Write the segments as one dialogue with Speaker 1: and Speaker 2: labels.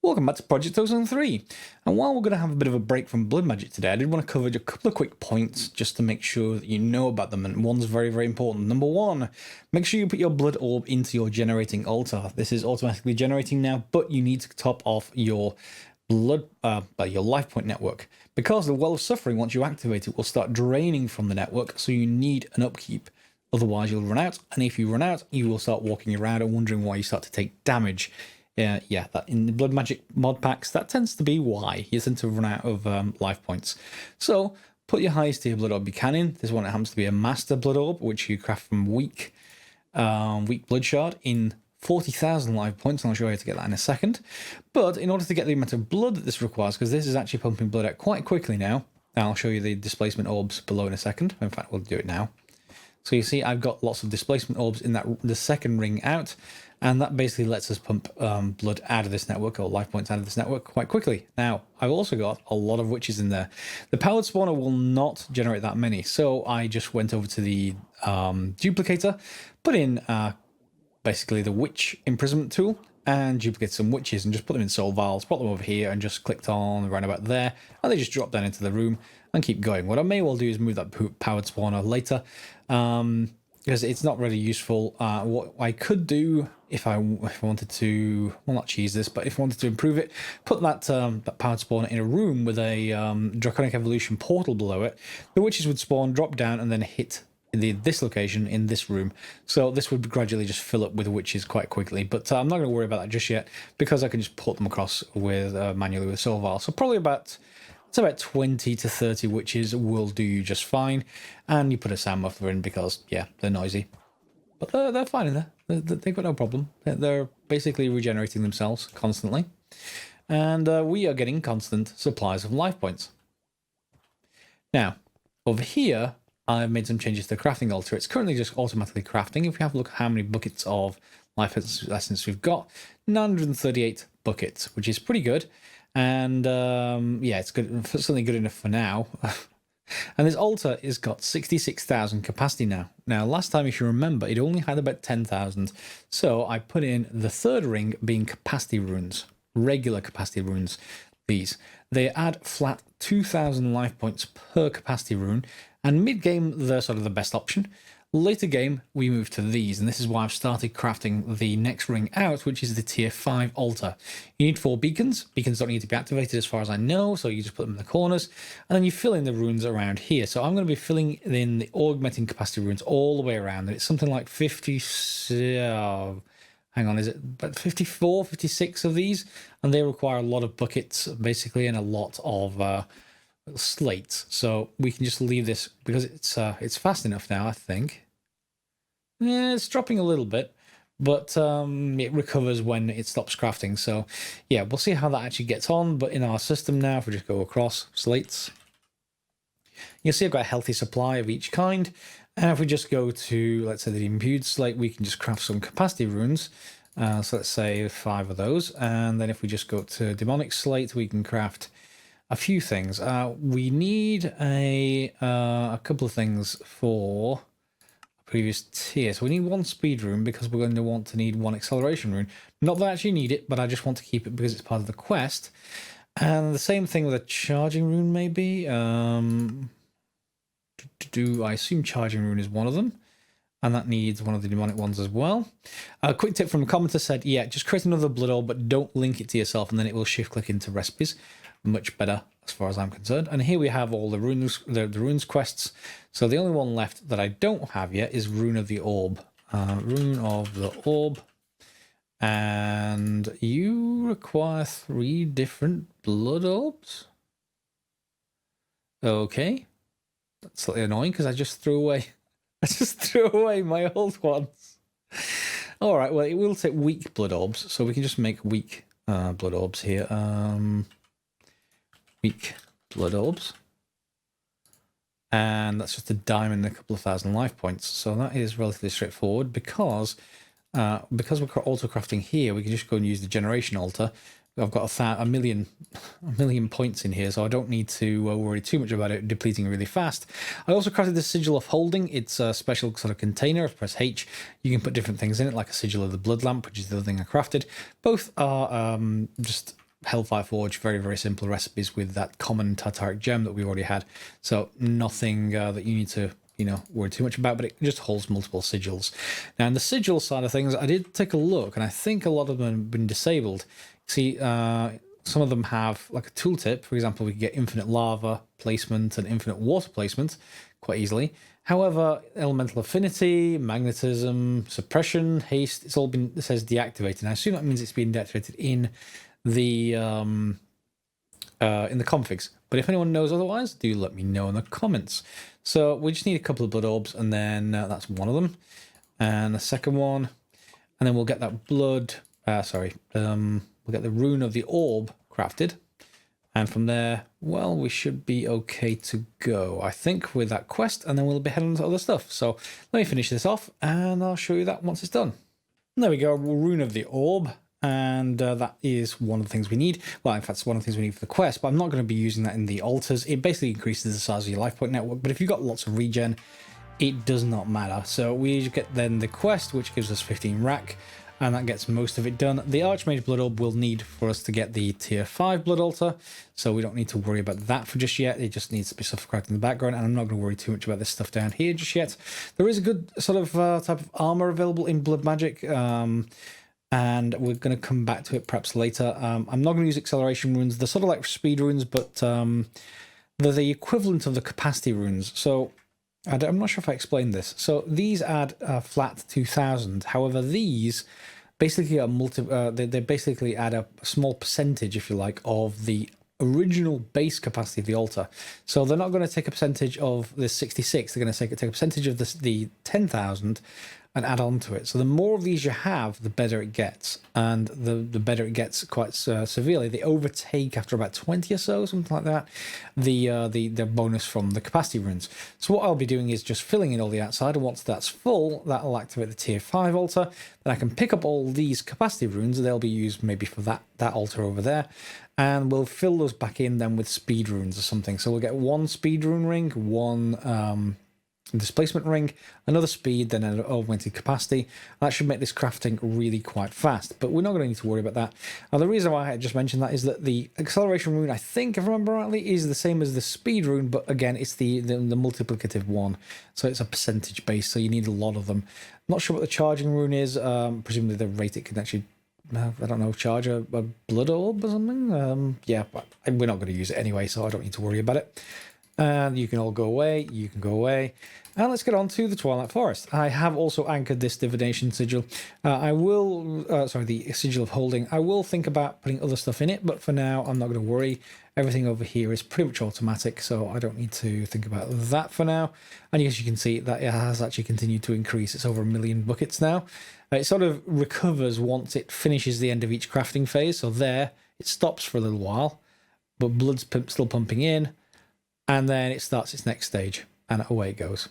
Speaker 1: Welcome back to Project Ozone 3. And while we're going to have a bit of a break from blood magic today, I did want to cover a couple of quick points just to make sure that you know about them, and one's very, very important. Number one, make sure you put your blood orb into your generating altar. This is automatically generating now, but you need to top off your your life point network, because the Well of Suffering, once you activate it, will start draining from the network, so you need an upkeep. Otherwise, you'll run out, and if you run out, you will start walking around and wondering why you start to take damage. Yeah, that in the blood magic mod packs, that tends to be why you tend to run out of life points. So put your highest tier blood orb you can in. This one happens to be a master blood orb, which you craft from weak blood shard in 40,000 life points, and I'll show you how to get that in a second. But in order to get the amount of blood that this requires, because this is actually pumping blood out quite quickly now, and I'll show you the displacement orbs below in a second. In fact, we'll do it now. So you see, I've got lots of displacement orbs in the second ring out, and that basically lets us pump blood out of this network, or life points out of this network, quite quickly. Now, I've also got a lot of witches in there. The powered spawner will not generate that many, so I just went over to the duplicator, put in basically the witch imprisonment tool, and duplicated some witches and just put them in soul vials, brought them over here, and just clicked on around about there, and they just drop down into the room and keep going. What I may well do is move that powered spawner later, because it's not really useful. What I could do if I wanted to, well, not cheese this, but if I wanted to improve it, put that powered spawner in a room with a Draconic Evolution portal below it. The witches would spawn, drop down, and then hit this location in this room. So this would gradually just fill up with witches quite quickly. But I'm not going to worry about that just yet, because I can just put them across with manually with soul vial. So probably about 20 to 30 witches will do you just fine. And you put a sound muffler in because, yeah, they're noisy. But they're fine in there. They've got no problem. They're basically regenerating themselves constantly. And we are getting constant supplies of life points. Now, over here, I've made some changes to the crafting altar. It's currently just automatically crafting. If we have a look at how many buckets of life essence we've got, 938 buckets, which is pretty good. And yeah, it's good, certainly good enough for now. And this altar has got 66,000 capacity now. Now, last time, if you remember, it only had about 10,000. So I put in the third ring being capacity runes, regular capacity runes. They add flat 2,000 life points per capacity rune, and mid-game, they're sort of the best option. Later game, we move to these, and this is why I've started crafting the next ring out, which is the tier 5 altar. You need 4 beacons. Beacons don't need to be activated as far as I know, so you just put them in the corners, and then you fill in the runes around here. So I'm going to be filling in the augmenting capacity runes all the way around, and it's something like 50... hang on, is it about 54, 56 of these? And they require a lot of buckets, basically, and a lot of slates. So we can just leave this, because it's fast enough now, I think. Yeah, it's dropping a little bit, but it recovers when it stops crafting. So yeah, we'll see how that actually gets on. But in our system now, if we just go across slates, you'll see I've got a healthy supply of each kind. And if we just go to, let's say, the imbued slate, we can just craft some capacity runes. So let's say 5 of those. And then if we just go to demonic slate, we can craft a few things. We need a couple of things for a previous tier. So we need 1 speed rune, because we're going to want to need 1 acceleration rune. Not that I actually need it, but I just want to keep it because it's part of the quest. And the same thing with a charging rune, maybe. I assume charging rune is one of them, and that needs one of the demonic ones as well. A quick tip from a commenter said, yeah, just create another blood orb, but don't link it to yourself, and then it will shift click into recipes. Much better as far as I'm concerned. And here we have all the runes, the runes quests. So the only one left that I don't have yet is Rune of the Orb. Rune of the Orb. And you require 3 different blood orbs. Okay. That's slightly annoying, because I just threw away my old ones. All right, well, it will take weak blood orbs, so we can just make weak blood orbs here. Weak blood orbs, and that's just a diamond and a couple of 1,000 life points. So that is relatively straightforward, because we're auto crafting here, we can just go and use the generation altar. I've got a million points in here, so I don't need to worry too much about it depleting really fast. I also crafted the Sigil of Holding. It's a special sort of container. If I press H, you can put different things in it, like a Sigil of the Blood Lamp, which is the other thing I crafted. Both are just Hellfire Forge, very, very simple recipes with that common Tartaric gem that we already had. So nothing that you need to, worry too much about, but it just holds multiple sigils. Now, in the sigil side of things, I did take a look, and I think a lot of them have been disabled. See, some of them have like a tooltip. For example, we can get infinite lava placement and infinite water placement quite easily. However, elemental affinity, magnetism, suppression, haste, it's all been, it says deactivated. And I assume that means it's been deactivated in the configs. But if anyone knows otherwise, do let me know in the comments. So we just need a couple of blood orbs, and then that's one of them. And the second one, and then we'll get that blood, we'll get the rune of the orb crafted. And from there, well, we should be okay to go, I think, with that quest, and then we'll be heading on to other stuff. So let me finish this off, and I'll show you that once it's done. And there we go, rune of the orb, and that is one of the things we need. Well, in fact, it's one of the things we need for the quest, but I'm not going to be using that in the altars. It basically increases the size of your life point network, but if you've got lots of regen, it does not matter. So we get then the quest, which gives us 15 rack, and that gets most of it done. The Archmage Blood Orb will need for us to get the tier 5 Blood Altar, so we don't need to worry about that for just yet. It just needs to be stuff cracked in the background, and I'm not going to worry too much about this stuff down here just yet. There is a good sort of type of armor available in Blood Magic, and we're going to come back to it perhaps later. I'm not going to use acceleration runes. They're sort of like speed runes, but they're the equivalent of the capacity runes. So I'm not sure if I explained this. So these add flat 2000. However, these basically are they basically add a small percentage, if you like, of the original base capacity of the altar. So they're not going to take a percentage of the 66. They're going to take a percentage of the 10,000 and add on to it. So the more of these you have, the better it gets, and the better it gets quite severely. They overtake after about 20 or so, something like that, the bonus from the capacity runes. So what I'll be doing is just filling in all the outside, and once that's full, that'll activate the tier 5 altar. Then I can pick up all these capacity runes. They'll be used maybe for that altar over there, and we'll fill those back in then with speed runes or something. So we'll get one speed rune ring, one displacement ring, another speed, then an augmented capacity. That should make this crafting really quite fast, but we're not going to need to worry about that. Now, the reason why I just mentioned that is that the acceleration rune, I think, if I remember rightly, is the same as the speed rune, but again, it's the multiplicative one, so it's a percentage base, so you need a lot of them. Not sure what the charging rune is. Presumably the rate it can actually, I don't know, charge a blood orb or something. Yeah, but we're not going to use it anyway, so I don't need to worry about it. And you can all go away, you can go away. And let's get on to the Twilight Forest. I have also anchored this divination sigil. The sigil of holding. I will think about putting other stuff in it, but for now, I'm not going to worry. Everything over here is pretty much automatic, so I don't need to think about that for now. And as you can see, that it has actually continued to increase. It's over 1 million buckets now. It sort of recovers once it finishes the end of each crafting phase. So there, it stops for a little while, but blood's still pumping in. And then it starts its next stage, and away it goes.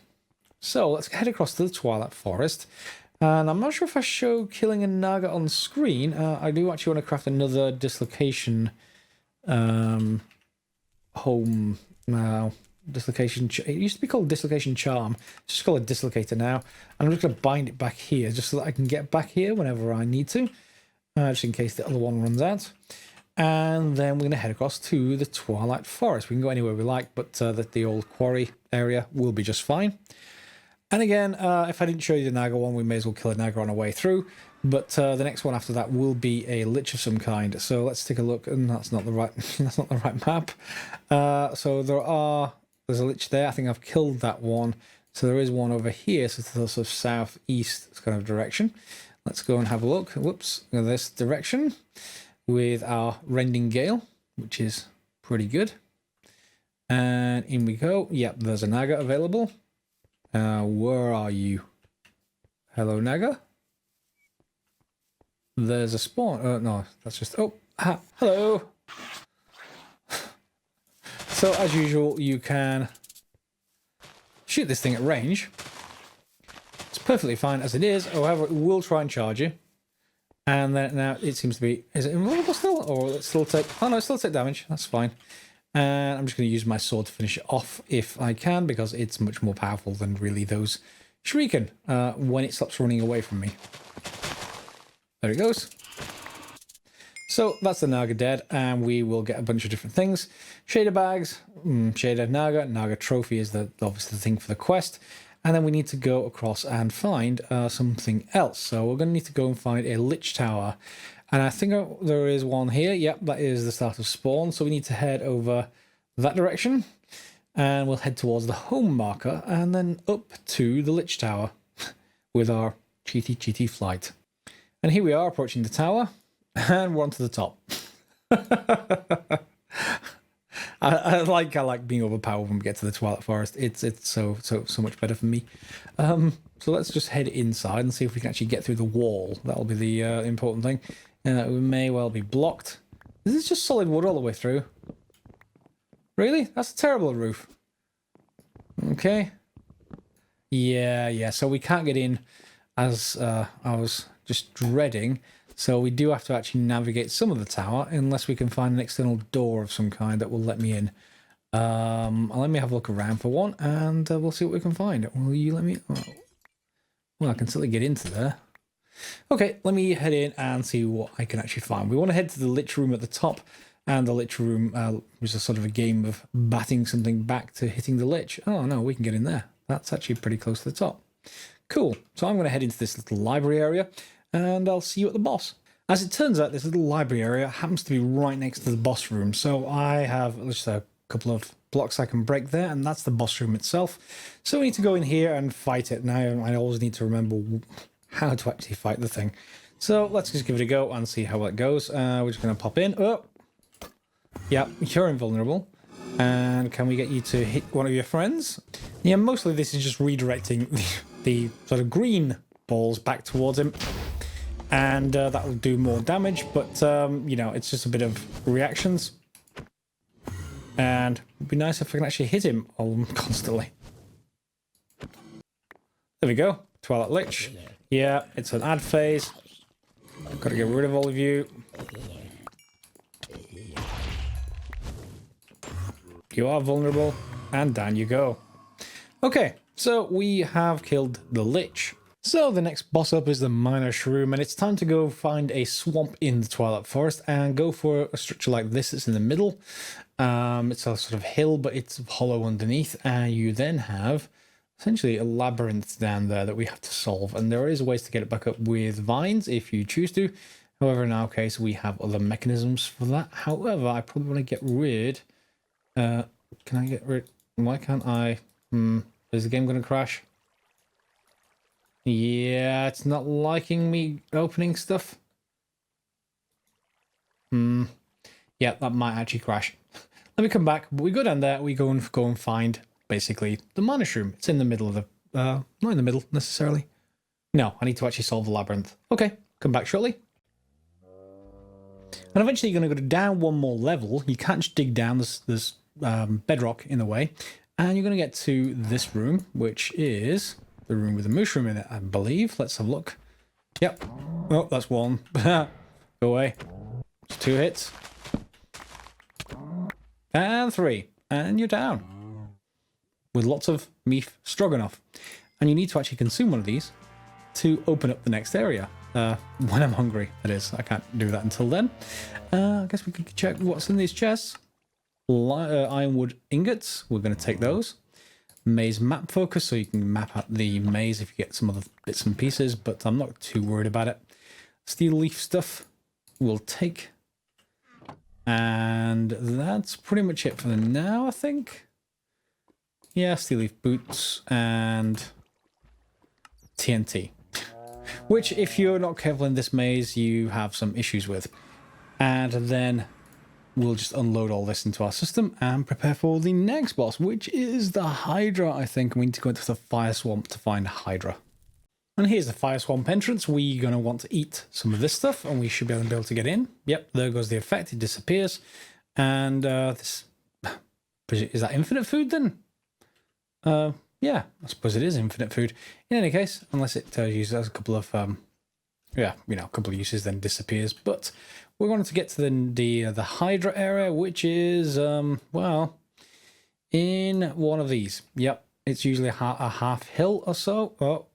Speaker 1: So let's head across to the Twilight Forest. And I'm not sure if I show killing a Naga on screen. I do actually want to craft another dislocation home. Dislocation. It used to be called dislocation charm. It's just called a dislocator now. And I'm just going to bind it back here, just so that I can get back here whenever I need to, just in case the other one runs out. And then we're going to head across to the Twilight Forest. We can go anywhere we like, but the old quarry area will be just fine. And again, if I didn't show you the Naga one, we may as well kill a Naga on our way through. But the next one after that will be a Lich of some kind. So let's take a look. And that's not the right that's not the right map. So there's a Lich there. I think I've killed that one. So there is one over here. So it's the sort of southeast kind of direction. Let's go and have a look. Whoops, in this direction, with our Rending Gale, which is pretty good. And in we go. Yep, there's a Naga available. Where are you? Hello, Naga. There's a spawn. No, that's just... Oh, hello. So, as usual, you can shoot this thing at range. It's perfectly fine as it is. However, it will try and charge you. And then now it seems to be... Is it invulnerable still? Or will it still take... Oh, no, it still take damage. That's fine. And I'm just going to use my sword to finish it off if I can, because it's much more powerful than really those Shuriken when it stops running away from me. There it goes. So that's the Naga dead, and we will get a bunch of different things. Shader bags, shader Naga trophy is obviously the thing for the quest. And then we need to go across and find something else. So we're going to need to go and find a Lich Tower. And I think there is one here. Yep, that is the start of spawn. So we need to head over that direction. And we'll head towards the home marker and then up to the Lich Tower with our cheaty flight. And here we are approaching the tower. And we're on to the top. I like being overpowered when we get to the Twilight Forest. It's so much better for me. So let's just head inside and see if we can actually get through the wall. That'll be the important thing. We may well be blocked. Is this just solid wood all the way through? Really? That's a terrible roof. Okay. Yeah. So we can't get in as I was just dreading. So we do have to actually navigate some of the tower unless we can find an external door of some kind that will let me in. Let me have a look around for one and we'll see what we can find. Will you let me? Oh. Well, I can certainly get into there. Okay, let me head in and see what I can actually find. We want to head to the Lich Room at the top, and the Lich Room was a sort of a game of batting something back to hitting the Lich. Oh no, we can get in there. That's actually pretty close to the top. Cool. So I'm going to head into this little library area. And I'll see you at the boss. As it turns out, this little library area happens to be right next to the boss room. So I have just a couple of blocks I can break there, and that's the boss room itself. So we need to go in here and fight it. Now I always need to remember how to actually fight the thing. So let's just give it a go and see how it goes. We're just going to pop in. Oh, yeah, you're invulnerable. And can we get you to hit one of your friends? Yeah, mostly this is just redirecting the sort of green balls back towards him. And that will do more damage, but you know, it's just a bit of reactions. And it'd be nice if I can actually hit him constantly. There we go. Twilight Lich. Yeah, it's an ad phase. I've got to get rid of all of you. You are vulnerable, and down you go. Okay, so we have killed the Lich. So the next boss up is the Minor Shroom, and it's time to go find a swamp in the Twilight Forest and go for a structure like this. It's in the middle. It's a sort of hill, but it's hollow underneath, and you then have essentially a labyrinth down there that we have to solve. And there is ways to get it back up with vines if you choose to. However, in our case, we have other mechanisms for that. However, I probably want to get rid... can I get rid... Why can't I... Is the game going to crash? Yeah, it's not liking me opening stuff. Yeah, that might actually crash. Let me come back. We go down there. We go and find basically the Minor Shroom. It's in the middle of the... not in the middle necessarily. No, I need to actually solve the labyrinth. Okay, come back shortly. And eventually you're going to go down one more level. You can't just dig down. There's bedrock in the way. And you're going to get to this room, which is... the room with the mushroom in it, I believe. Let's have a look. Yep. Oh, that's one. Go away. It's 2 hits. And 3. And you're down. With lots of beef stroganoff. And you need to actually consume one of these to open up the next area. When I'm hungry, that is. I can't do that until then. I guess we could check what's in these chests. Ironwood ingots. We're going to take those. Maze map focus, so you can map out the maze if you get some other bits and pieces, but I'm not too worried about it. Steel leaf stuff we'll take. And that's pretty much it for now, I think. Yeah, steel leaf boots and TNT. Which, if you're not careful in this maze, you have some issues with. And then we'll just unload all this into our system and prepare for the next boss, which is the Hydra, I think. We need to go into the Fire Swamp to find Hydra. And here's the Fire Swamp entrance. We're going to want to eat some of this stuff, and we should be able to get in. Yep, there goes the effect. It disappears. And this... is that infinite food, then? Yeah, I suppose it is infinite food. In any case, unless it uses a couple of... yeah, you know, a couple of uses, then disappears. But we're going to get to the Hydra area, which is, well, in one of these. Yep, it's usually a half hill or so. Oh.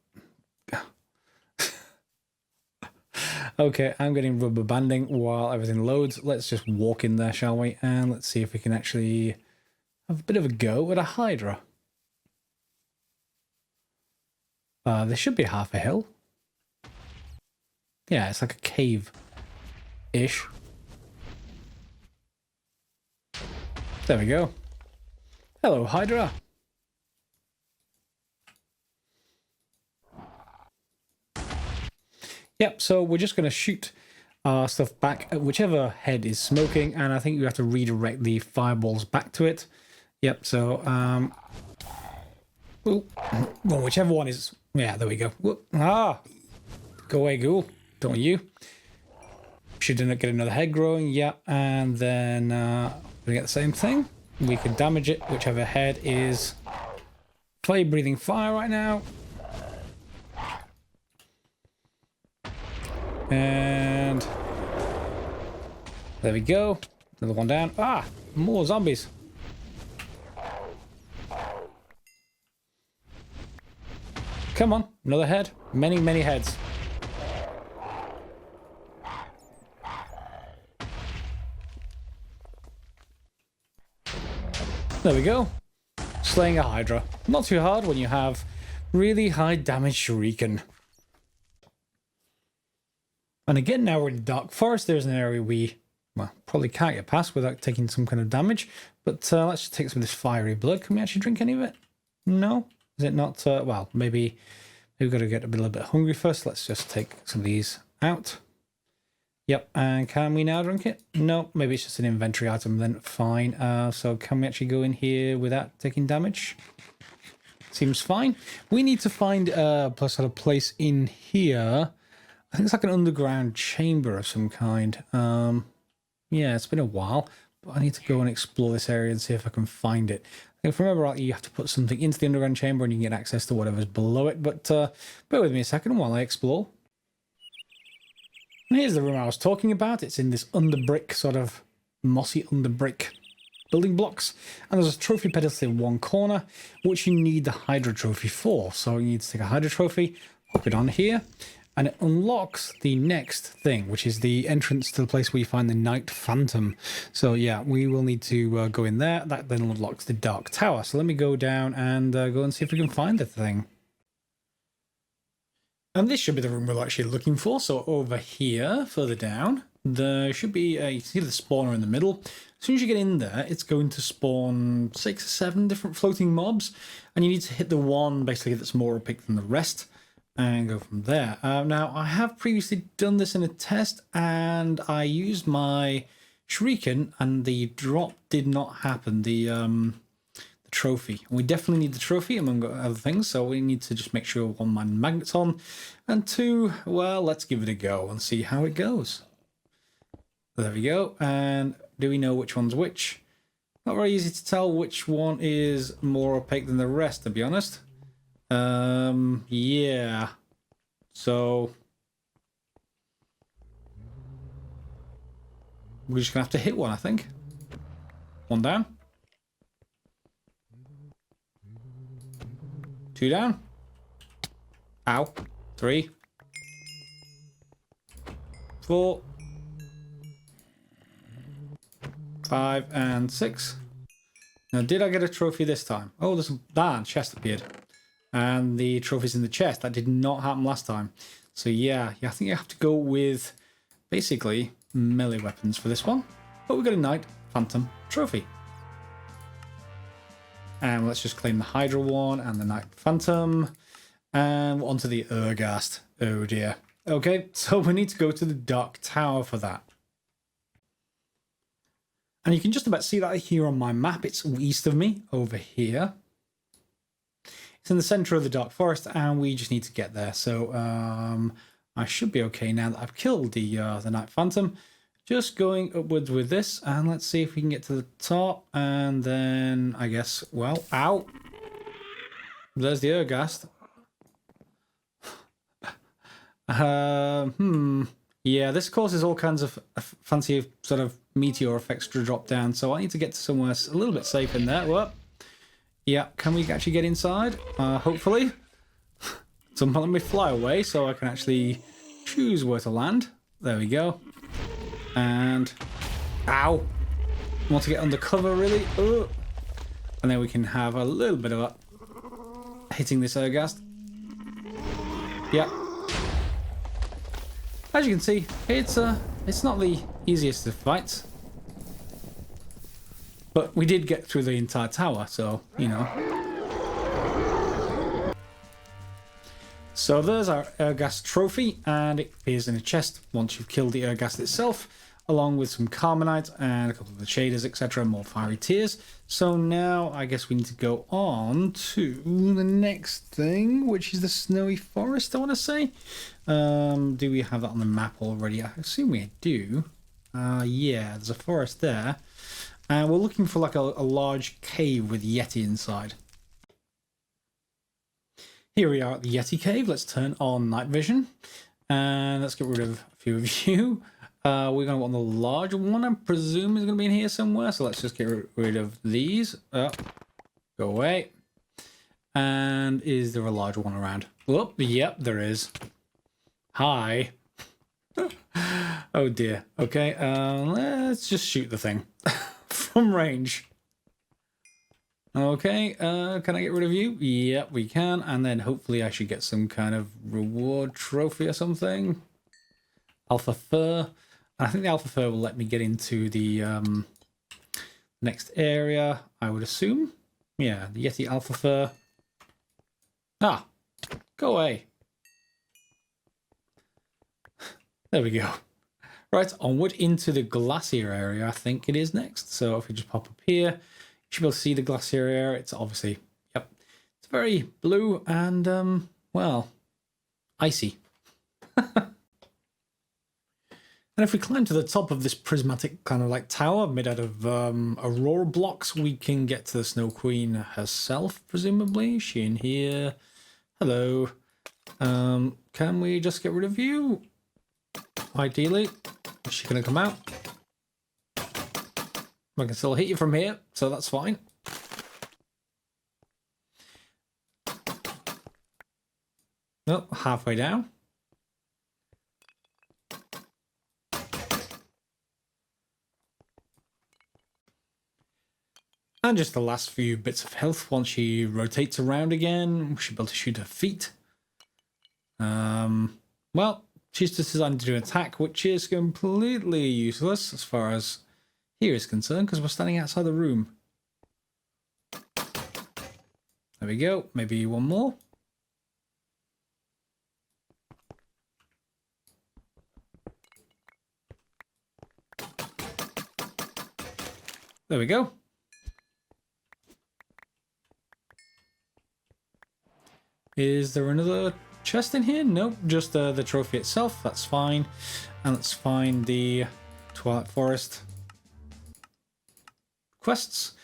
Speaker 1: Okay, I'm getting rubber banding while everything loads. Let's just walk in there, shall we? And let's see if we can actually have a bit of a go at a Hydra. There should be half a hill. Yeah, it's like a cave-ish. There we go. Hello, Hydra. Yep, so we're just going to shoot our stuff back at whichever head is smoking, and I think you have to redirect the fireballs back to it. Yep, so, well, whichever one is... Yeah, there we go. Whoop. Ah! Go away, ghoul. Don't want you. Should get another head growing. Yep, and then we get the same thing. We can damage it, whichever head is breathing fire right now. And there we go. Another one down. Ah, more zombies. Come on, another head. Many, many heads. There we go. Slaying a Hydra. Not too hard when you have really high damage shuriken. And again, now we're in the Dark Forest. There's an area we, well, probably can't get past without taking some kind of damage. But let's just take some of this fiery blood. Can we actually drink any of it? No? Is it not? Well, maybe we've got to get a little bit hungry first. Let's just take some of these out. Yep, and can we now drink it? No, maybe it's just an inventory item, then fine. So can we actually go in here without taking damage? Seems fine. We need to find a sort of place in here. I think it's like an underground chamber of some kind. Yeah, it's been a while, but I need to go and explore this area and see if I can find it. If I remember rightly, you have to put something into the underground chamber and you can get access to whatever's below it. But bear with me a second while I explore. And here's the room I was talking about. It's in this underbrick, sort of mossy underbrick building blocks. And there's a trophy pedestal in one corner, which you need the Hydra trophy for. So you need to take a Hydra trophy, pop it on here, and it unlocks the next thing, which is the entrance to the place where you find the Night Phantom. So yeah, we will need to go in there. That then unlocks the Dark Tower. So let me go down and go and see if we can find the thing. And this should be the room we're actually looking for. So over here, further down, there should be you see the spawner in the middle. As soon as you get in there, it's going to spawn 6 or 7 different floating mobs. And you need to hit the one basically that's more opaque than the rest. And go from there. Now, I have previously done this in a test, and I used my shuriken, and the drop did not happen. The trophy. We definitely need the trophy, among other things, so we need to just make sure 1, my magnet's on, and 2, well, let's give it a go and see how it goes. There we go, and do we know which one's which? Not very easy to tell which one is more opaque than the rest, to be honest. Yeah. So we're just gonna have to hit one, I think. One down. 2 down. Ow. 3. 4. 5 and 6. Now, did I get a trophy this time? Oh, there's a chest appeared. And the trophy's in the chest. That did not happen last time. So yeah, I think you have to go with basically melee weapons for this one. But we've got a Night Phantom trophy. And let's just claim the Hydra one and the Night Phantom. And we're onto the Urghast. Oh dear. Okay, so we need to go to the Dark Tower for that. And you can just about see that here on my map. It's east of me, over here. It's in the center of the Dark Forest, and we just need to get there. So I should be okay now that I've killed the Night Phantom. Just going upwards with this, and let's see if we can get to the top. And then I guess, well, ow! There's the Urghast. Yeah, this causes all kinds of fancy sort of meteor effects to drop down. So I need to get to somewhere a little bit safe in there. Whoop. Yeah, can we actually get inside? Hopefully. Someone let me fly away so I can actually choose where to land. There we go. And... Ow! Want to get undercover, really? Oh. And then we can have a little bit of a... hitting this Ergast. Yep. As you can see, it's not the easiest of fights. But we did get through the entire tower, so, you know. So there's our Ergast trophy, and it appears in a chest once you've killed the Ergast itself, along with some Carmenite and a couple of the shaders, etc., more fiery tears. So now I guess we need to go on to the next thing, which is the Snowy Forest, I want to say. Do we have that on the map already? I assume we do. Yeah, there's a forest there. And we're looking for like a large cave with Yeti inside. Here we are at the Yeti cave. Let's turn on night vision. And let's get rid of a few of you. We're going to want the large one, I presume, is going to be in here somewhere. So let's just get rid of these. Go away. And is there a large one around? Oh, yep, there is. Hi. Oh dear. Okay, let's just shoot the thing from range. Okay, can I get rid of you? Yep, we can. And then hopefully I should get some kind of reward trophy or something. Alpha Fur. I think the Alpha Fur will let me get into the next area, I would assume. Yeah, the Yeti Alpha Fur. Ah, go away. There we go. Right, onward into the glacier area, I think it is next. So if we just pop up here, you should be able to see the glacier area. It's obviously, yep, it's very blue and, well, icy. And if we climb to the top of this prismatic kind of like tower made out of aurora blocks, we can get to the Snow Queen herself, presumably. Is she in here? Hello. Can we just get rid of you? Ideally. Is she going to come out? I can still hit you from here, so that's fine. Oh, halfway down. And just the last few bits of health once she rotates around again. We should be able to shoot her feet. Well, she's just designed to do an attack, which is completely useless as far as here is concerned, because we're standing outside the room. There we go. Maybe one more. There we go. Is there another chest in here? Nope, just the trophy itself. That's fine. And let's find the Twilight Forest quests.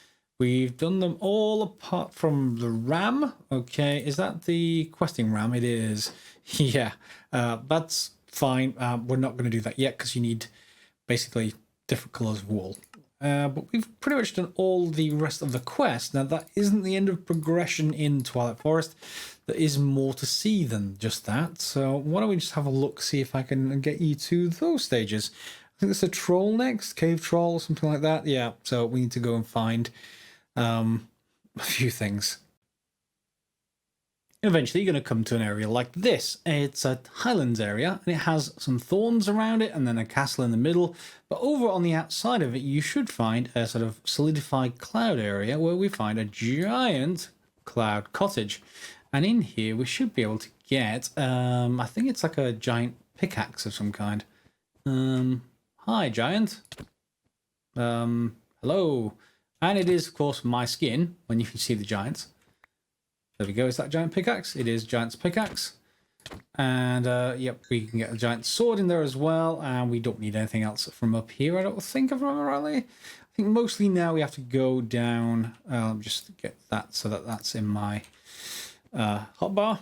Speaker 1: We've done them all apart from the ram. Okay, is that the questing ram? It is. Yeah, that's fine. We're not going to do that yet because you need basically different colors of wool. But we've pretty much done all the rest of the quest. Now, that isn't the end of progression in Twilight Forest. There is more to see than just that. So why don't we just have a look, see if I can get you to those stages. I think there's a troll next, cave troll or something like that. Yeah, so we need to go and find a few things. Eventually you're going to come to an area like this. It's a highlands area and it has some thorns around it and then a castle in the middle. But over on the outside of it, you should find a sort of solidified cloud area where we find a giant cloud cottage. And in here we should be able to get, I think it's like a giant pickaxe of some kind. Hi, giant. Hello. And it is, of course, my skin when you can see the giants. There we go. Is that giant pickaxe? It is giant's pickaxe. And, yep, we can get a giant sword in there as well. And we don't need anything else from up here, I don't think, if I remember rightly. I think mostly now we have to go down. Just get that so that that's in my hotbar.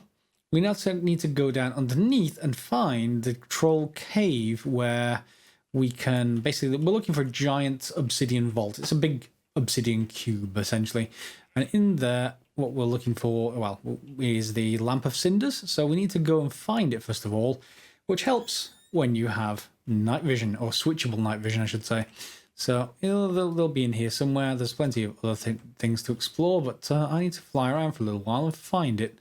Speaker 1: We now need to go down underneath and find the troll cave where we can basically, we're looking for a giant obsidian vault. It's a big obsidian cube, essentially. And in there, what we're looking for, well, is the Lamp of Cinders. So we need to go and find it, first of all, which helps when you have night vision, or switchable night vision, I should say. So they'll be in here somewhere. There's plenty of other things to explore, but I need to fly around for a little while and find it.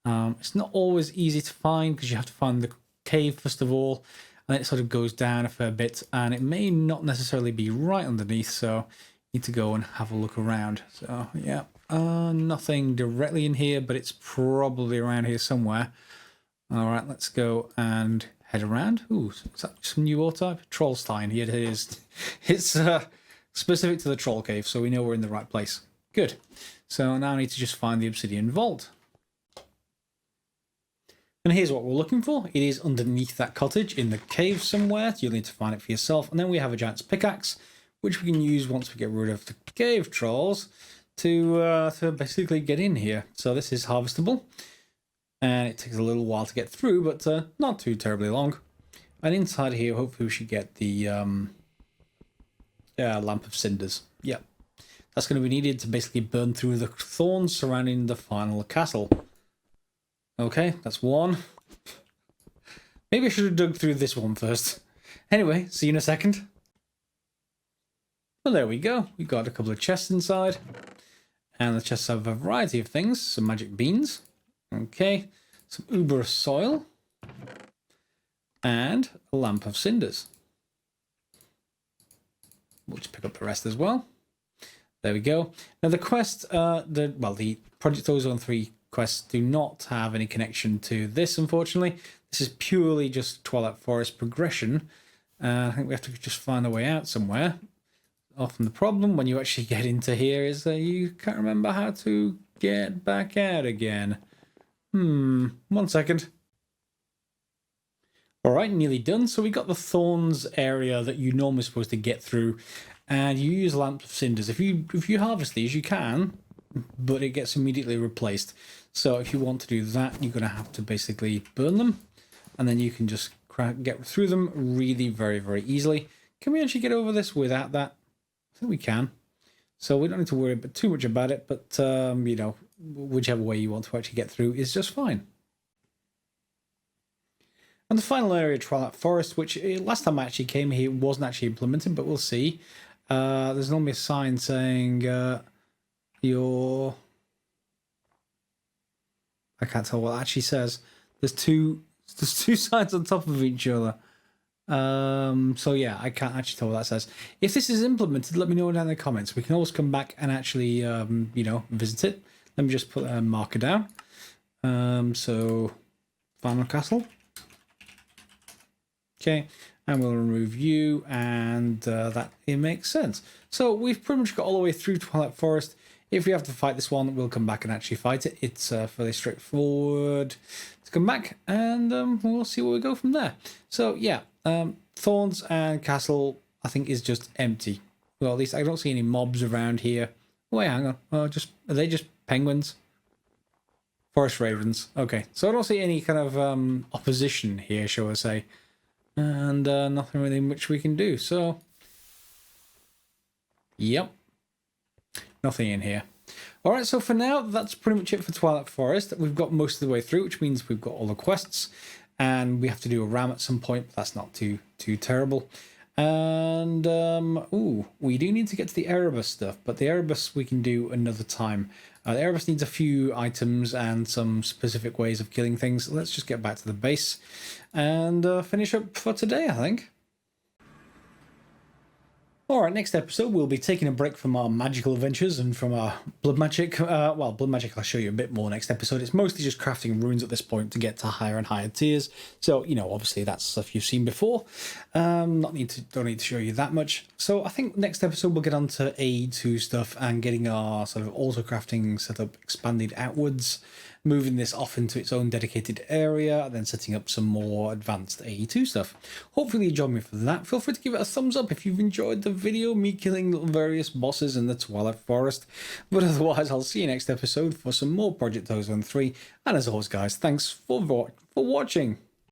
Speaker 1: It's not always easy to find because you have to find the cave first of all, and then it sort of goes down a fair bit, and it may not necessarily be right underneath, so you need to go and have a look around. So yeah, nothing directly in here, but it's probably around here somewhere. All right, let's go and head around. Ooh, is that some new ore type? Trollstein, here it is. It's specific to the troll cave, so we know we're in the right place. Good. So now I need to just find the obsidian vault. And here's what we're looking for. It is underneath that cottage in the cave somewhere. You'll need to find it for yourself. And then we have a giant's pickaxe, which we can use once we get rid of the cave trolls to basically get in here. So this is harvestable. And it takes a little while to get through, but not too terribly long. And inside here, hopefully we should get the lamp of cinders. Yep. That's going to be needed to basically burn through the thorns surrounding the final castle. Okay, that's one. Maybe I should have dug through this one first. Anyway, see you in a second. Well, there we go. We got a couple of chests inside. And the chests have a variety of things. Some magic beans. Okay, some uber soil. And a lamp of cinders. We'll just pick up the rest as well. There we go. Now the quest, the Project Ozone 3 quests do not have any connection to this, unfortunately. This is purely just Twilight Forest progression. I think we have to just find a way out somewhere. Often the problem when you actually get into here is that you can't remember how to get back out again. 1 second. Alright, nearly done. So we got the thorns area that you normally supposed to get through, and you use lamps of cinders. If you harvest these, you can, but it gets immediately replaced. So if you want to do that, you're going to have to basically burn them, and then you can just get through them really very, very easily. Can we actually get over this without that? I think we can. So we don't need to worry too much about it, but you know, whichever way you want to actually get through is just fine. And the final area of Twilight Forest, which last time I actually came here wasn't actually implemented, but we'll see. There's normally a sign saying I can't tell what it actually says. There's two signs on top of each other. So yeah, I can't actually tell what that says. If this is implemented, let me know down in the comments. We can always come back and actually, you know, visit it. Let me just put a marker down. So, final castle. Okay, and we'll remove you, and that it makes sense. So we've pretty much got all the way through Twilight Forest. If we have to fight this one, we'll come back and actually fight it. It's fairly straightforward to come back, and we'll see where we go from there. So yeah, Thorns and Castle, I think, is just empty. Well, at least I don't see any mobs around here. Wait, hang on. Are they just penguins? Forest ravens. Okay, so I don't see any kind of opposition here, shall I say. And nothing really much we can do. So, yep. Nothing in here. Alright, so for now, that's pretty much it for Twilight Forest. We've got most of the way through, which means we've got all the quests. And we have to do a ram at some point, but that's not too terrible. And, we do need to get to the Erebus stuff, but the Erebus we can do another time. The Erebus needs a few items and some specific ways of killing things. Let's just get back to the base and finish up for today, I think. Alright, next episode we'll be taking a break from our magical adventures and from our blood magic. Well, blood magic I'll show you a bit more next episode. It's mostly just crafting runes at this point to get to higher and higher tiers. So, you know, obviously that's stuff you've seen before. Don't need to show you that much. So I think next episode we'll get on to AE2 stuff and getting our sort of auto crafting setup expanded outwards, moving this off into its own dedicated area, and then setting up some more advanced AE2 stuff. Hopefully you join me for that. Feel free to give it a thumbs up if you've enjoyed the video, me killing various bosses in the Twilight Forest. But otherwise, I'll see you next episode for some more Project Ozone 3. And as always, guys, thanks for watching.